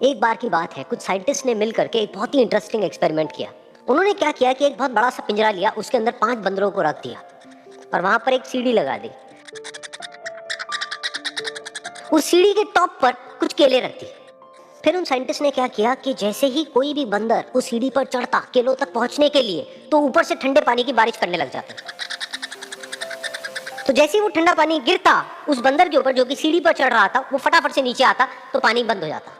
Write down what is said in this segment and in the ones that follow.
एक बार की बात है, कुछ साइंटिस्ट ने मिल करके एक बहुत ही इंटरेस्टिंग एक्सपेरिमेंट किया। उन्होंने क्या किया कि एक बहुत बड़ा सा पिंजरा लिया, उसके अंदर 5 बंदरों को रख दिया और वहां पर एक सीढ़ी लगा दी। उस सीढ़ी के टॉप पर कुछ केले रख दिए। फिर उन साइंटिस्ट ने क्या किया कि जैसे ही कोई भी बंदर उस सीढ़ी पर चढ़ता केलों तक पहुंचने के लिए, तो ऊपर से ठंडे पानी की बारिश करने लग जाता। तो जैसे ही वो ठंडा पानी गिरता उस बंदर के ऊपर जो कि सीढ़ी पर चढ़ रहा था, वो फटाफट से नीचे आता तो पानी बंद हो जाता।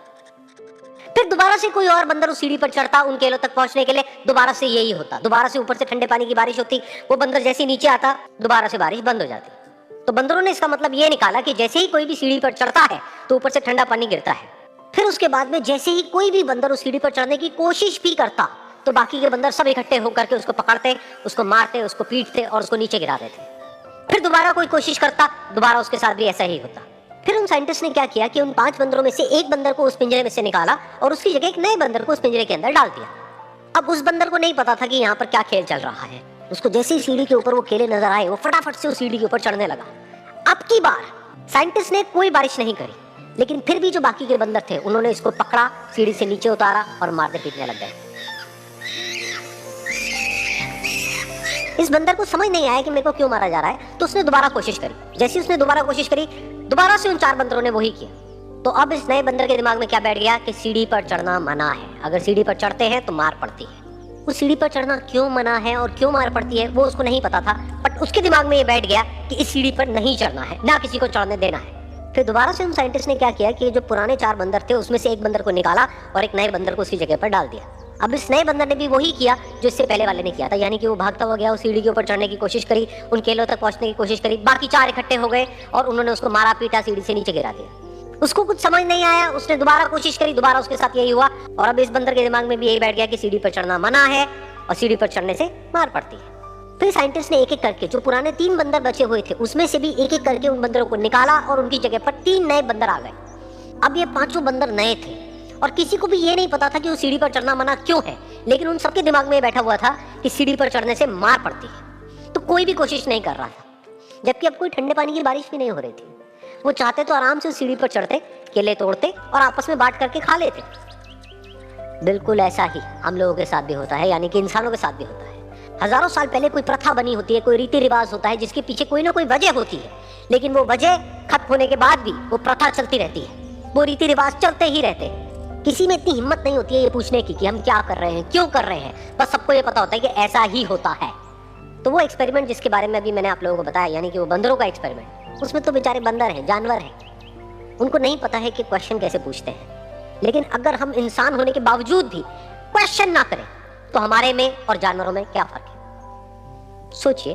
फिर दोबारा से कोई और बंदर उस सीढ़ी पर चढ़ता उन केलों तक पहुंचने के लिए, दोबारा से यही होता। दोबारा से ऊपर से ठंडे पानी की बारिश होती, वो बंदर जैसे ही नीचे आता दोबारा से बारिश बंद हो जाती। तो बंदरों ने इसका मतलब ये निकाला कि जैसे ही कोई भी सीढ़ी पर चढ़ता है तो ऊपर से ठंडा पानी गिरता है। फिर उसके बाद में जैसे ही कोई भी बंदर उस सीढ़ी पर चढ़ने की कोशिश भी करता तो बाकी के बंदर सब इकट्ठे होकर के उसको पकड़ते, उसको मारते, उसको पीटते और उसको नीचे गिरा देते। फिर दोबारा कोई कोशिश करता, दोबारा उसके साथ भी ऐसा ही होता। फिर उन साइंटिस्ट ने क्या किया कि उन 5 बंदरों में से एक बंदर को उस पिंजरे में से निकाला और उसकी जगह एक नए बंदर को उस पिंजरे के अंदर डाल दिया। अब उस बंदर को नहीं पता था कि यहाँ पर क्या खेल चल रहा है। उसको जैसे ही सीढ़ी के ऊपर वो केले नजर आए, वो फटाफट से उस सीढ़ी के ऊपर चढ़ने लगा। अब की बार साइंटिस्ट ने कोई बारिश नहीं करी, लेकिन फिर भी जो बाकी के बंदर थे उन्होंने इसको पकड़ा, सीढ़ी से नीचे उतारा और मारते पीटने लग गए। इस बंदर को समझ नहीं आया कि मेरे को क्यों मारा जा रहा है, तो उसने दोबारा कोशिश करी। जैसे उसने दोबारा कोशिश करी, दोबारा से उन 4 बंदरों ने वही किया। तो अब इस नए बंदर के दिमाग में क्या बैठ गया कि सीढ़ी पर चढ़ना मना है, अगर सीढ़ी पर चढ़ते हैं तो मार पड़ती है। उस सीढ़ी पर चढ़ना क्यों मना है और क्यों मार पड़ती है वो उसको नहीं पता था, बट उसके दिमाग में ये बैठ गया कि इस सीढ़ी पर नहीं चढ़ना है, ना किसी को चढ़ने देना है। फिर दोबारा से उन साइंटिस्ट ने क्या किया कि जो पुराने 4 बंदर थे उसमें से एक बंदर को निकाला और एक नए बंदर को उसकी जगह पर डाल दिया। अब इस नए बंदर ने भी वही किया जो इससे पहले वाले ने किया था, यानी कि वो भागता हुआ गया, उस सीढ़ी के ऊपर चढ़ने की कोशिश करी, उन केलों तक पहुंचने की कोशिश करी। बाकी 4 इकट्ठे हो गए और उन्होंने उसको मारा पीटा, सीढ़ी से नीचे गिरा दिया। उसको कुछ समझ नहीं आया, उसने दोबारा कोशिश करी, दोबारा उसके साथ यही हुआ। और अब इस बंदर के दिमाग में भी यही बैठ गया कि सीढ़ी पर चढ़ना मना है और सीढ़ी पर चढ़ने से मार पड़ती है। फिर साइंटिस्ट ने एक एक करके जो पुराने 3 बंदर बचे हुए थे उसमें से भी एक एक करके उन बंदरों को निकाला और उनकी जगह पर 3 नए बंदर आ गए। अब ये 5 बंदर नए थे और किसी को भी ये नहीं पता था कि उस सीढ़ी पर चढ़ना मना क्यों है, लेकिन उन सबके दिमाग में बैठा हुआ था कि सीढ़ी पर चढ़ने से मार पड़ती है। तो कोई भी कोशिश नहीं कर रहा था, जबकि अब कोई ठंडे पानी की बारिश भी नहीं हो रही थी। वो चाहते तो आराम से उस सीढ़ी पर चढ़ते, केले तोड़ते और आपस में बांट करके खा लेते। बिल्कुल ऐसा ही हम लोगों के साथ भी होता है, यानी कि इंसानों के साथ भी होता है। हजारों साल पहले कोई प्रथा बनी होती है, कोई रीति रिवाज होता है जिसके पीछे कोई ना कोई वजह होती है, लेकिन वो वजह खत्म होने के बाद भी वो प्रथा चलती रहती है, वो रीति रिवाज चलते ही रहते हैं। किसी में इतनी हिम्मत नहीं होती है ये पूछने की कि हम क्या कर रहे हैं, क्यों कर रहे हैं, बस सबको ये पता होता है कि ऐसा ही होता है। तो वो एक्सपेरिमेंट जिसके बारे में अभी मैंने आप लोगों को बताया, यानी कि वो बंदरों का एक्सपेरिमेंट, उसमें तो बेचारे बंदर हैं, जानवर हैं, उनको नहीं पता है कि क्वेश्चन कैसे पूछते हैं। लेकिन अगर हम इंसान होने के बावजूद भी क्वेश्चन ना करें तो हमारे में और जानवरों में क्या फर्क है, सोचिए।